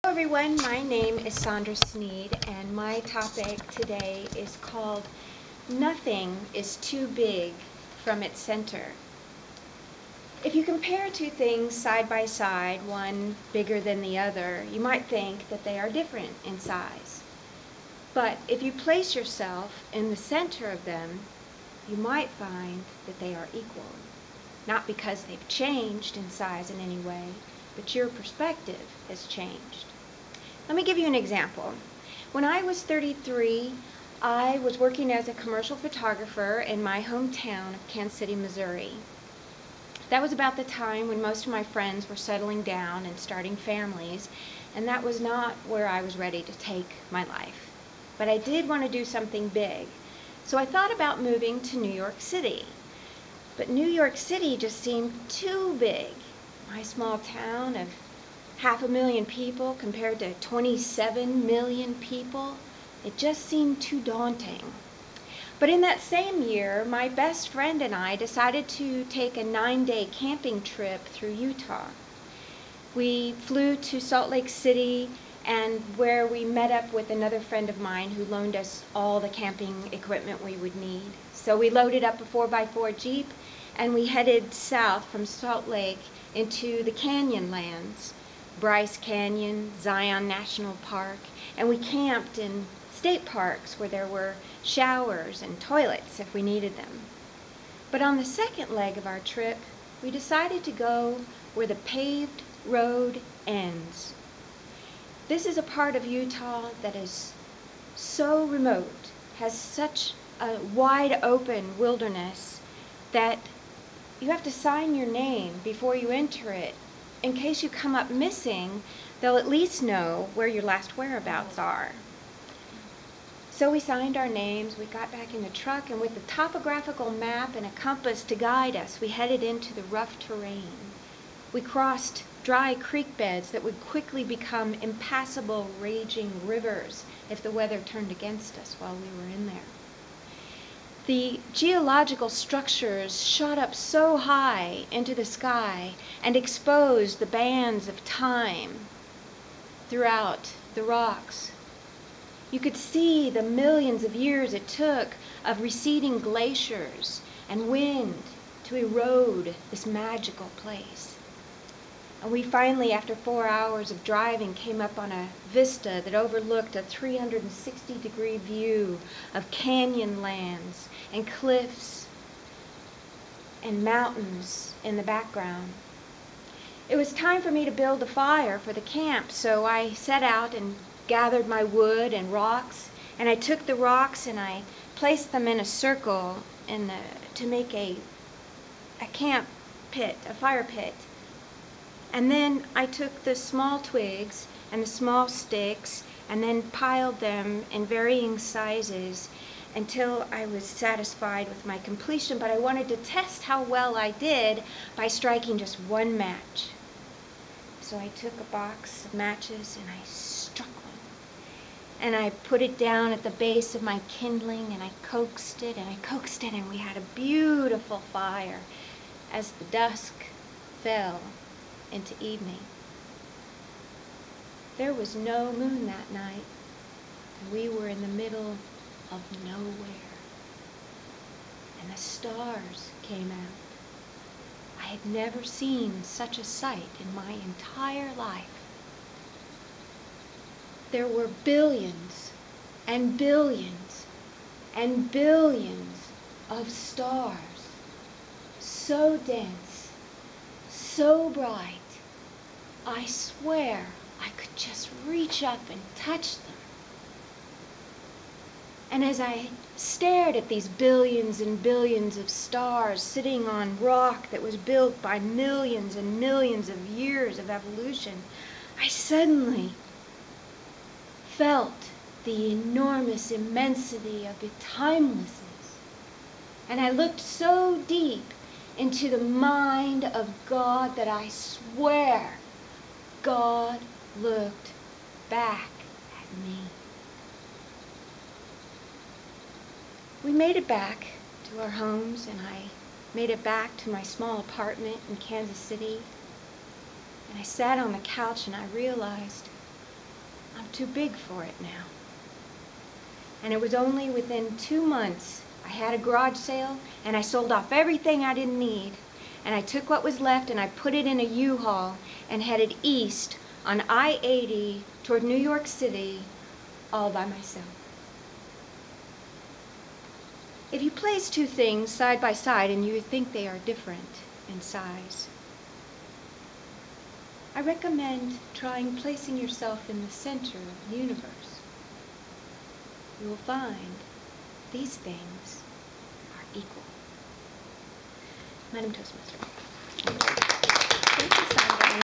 Hello everyone, my name is Sandra Sneed and my topic today is called Nothing is Too Big from Its Center. If you compare two things side by side, one bigger than the other, you might think that they are different in size. But if you place yourself in the center of them, you might find that they are equal. Not because they've changed in size in any way, but your perspective has changed. Let me give you an example. When I was 33, I was working as a commercial photographer in my hometown of Kansas City, Missouri. That was about the time when most of my friends were settling down and starting families, and that was not where I was ready to take my life. But I did want to do something big, so I thought about moving to New York City. But New York City just seemed too big. My small town of 500,000 people compared to 27 million people, it just seemed too daunting. But in that same year, my best friend and I decided to take a 9-day camping trip through Utah. We flew to Salt Lake City, and where we met up with another friend of mine who loaned us all the camping equipment we would need. So we loaded up a 4x4 Jeep and we headed south from Salt Lake into the Canyonlands, Bryce Canyon, Zion National Park, and we camped in state parks where there were showers and toilets if we needed them. But on the second leg of our trip, we decided to go where the paved road ends. This is a part of Utah that is so remote, has such a wide open wilderness that you have to sign your name before you enter it. In case you come up missing, they'll at least know where your last whereabouts are. So we signed our names, we got back in the truck, and with the topographical map and a compass to guide us, we headed into the rough terrain. We crossed dry creek beds that would quickly become impassable, raging rivers if the weather turned against us while we were in there. The geological structures shot up so high into the sky and exposed the bands of time throughout the rocks. You could see the millions of years it took of receding glaciers and wind to erode this magical place. And we finally, after 4 hours of driving, came up on a vista that overlooked a 360-degree view of Canyonlands and cliffs and mountains in the background. It was time for me to build a fire for the camp, so I set out and gathered my wood and rocks, and I took the rocks and I placed them in a circle to make a camp pit, a fire pit. And then I took the small twigs and the small sticks and then piled them in varying sizes until I was satisfied with my completion, but I wanted to test how well I did by striking just one match. So I took a box of matches and I struck one. And I put it down at the base of my kindling and I coaxed it and we had a beautiful fire as the dusk fell into evening. There was no moon that night, and we were in the middle of nowhere. And the stars came out. I had never seen such a sight in my entire life. There were billions and billions and billions of stars, so dense, so bright, I swear I could just reach up and touch them. And as I stared at these billions and billions of stars sitting on rock that was built by millions and millions of years of evolution, I suddenly felt the enormous immensity of the timelessness. And I looked so deep into the mind of God that I swear God looked back at me. We made it back to our homes, and I made it back to my small apartment in Kansas City. And I sat on the couch and I realized too big for it now. And it was only within 2 months I had a garage sale and I sold off everything I didn't need. And I took what was left and I put it in a U-Haul and headed east on I-80 toward New York City all by myself. If you place two things side by side and you think they are different in size, I recommend trying placing yourself in the center of the universe. You will find these things are equal. Madam Toastmaster. Thank you so